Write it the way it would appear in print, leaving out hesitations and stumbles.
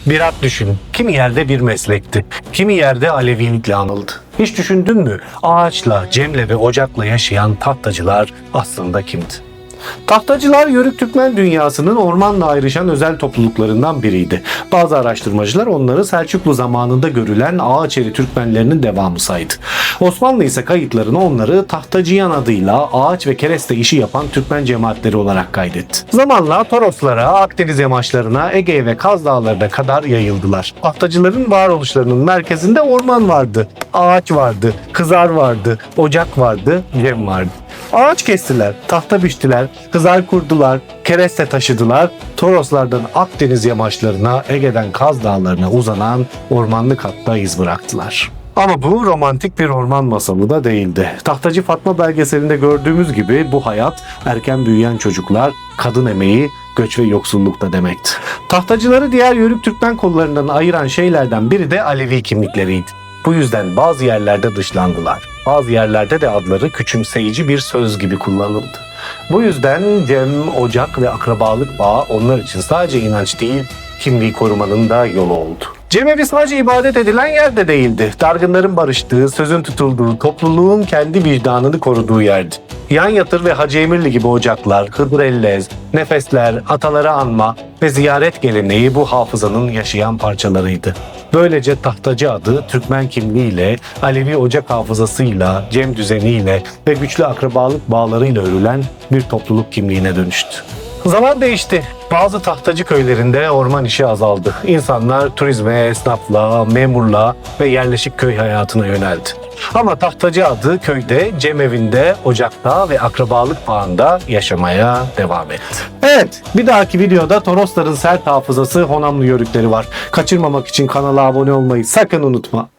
Bir at düşünün. Kimi yerde bir meslekti. Kimi yerde Alevilikle anıldı. Hiç düşündün mü? Ağaçla, Cem'le ve ocakla yaşayan tahtacılar aslında kimdi? Tahtacılar Yörük Türkmen dünyasının ormanla ayrışan özel topluluklarından biriydi. Bazı araştırmacılar onları Selçuklu zamanında görülen Ağaçeri Türkmenlerinin devamı saydı. Osmanlı ise kayıtlarına onları Tahtacıyan adıyla ağaç ve kereste işi yapan Türkmen cemaatleri olarak kaydetti. Zamanla Toroslara, Akdeniz yamaçlarına, Ege ve Kaz Dağları'na kadar yayıldılar. Tahtacıların varoluşlarının merkezinde orman vardı, ağaç vardı, kızar vardı, ocak vardı, Cem vardı. Ağaç kestiler, tahta biçtiler, kızar kurdular, kereste taşıdılar, Toroslardan Akdeniz yamaçlarına, Ege'den Kaz Dağları'na uzanan ormanlık hatta iz bıraktılar. Ama bu romantik bir orman masalı da değildi. Tahtacı Fatma belgeselinde gördüğümüz gibi bu hayat erken büyüyen çocuklar, kadın emeği, göç ve yoksulluk da demekti. Tahtacıları diğer Yörük Türkmen kollarından ayıran şeylerden biri de Alevi kimlikleriydi. Bu yüzden bazı yerlerde dışlandılar. Bazı yerlerde de adları küçümseyici bir söz gibi kullanıldı. Bu yüzden Cem, ocak ve akrabalık bağı onlar için sadece inanç değil, kimliği korumanın da yolu oldu. Cemevi sadece ibadet edilen yer de değildi. Dargınların barıştığı, sözün tutulduğu, topluluğun kendi vicdanını koruduğu yerdi. Yan Yatır ve Hacı Emirli gibi ocaklar, Hıdrellez, nefesler, ataları anma ve ziyaret geleneği bu hafızanın yaşayan parçalarıydı. Böylece tahtacı adı Türkmen kimliğiyle, Alevi ocak hafızasıyla, Cem düzeniyle ve güçlü akrabalık bağlarıyla örülen bir topluluk kimliğine dönüştü. Zaman değişti. Bazı tahtacı köylerinde orman işi azaldı. İnsanlar turizme, esnaflığa, memurluğa ve yerleşik köy hayatına yöneldi. Ama tahtacı adı köyde, cemevinde, ocakta ve akrabalık bağında yaşamaya devam etti. Evet, bir dahaki videoda Torosların sert hafızası Honamlı Yörükleri var. Kaçırmamak için kanala abone olmayı sakın unutma.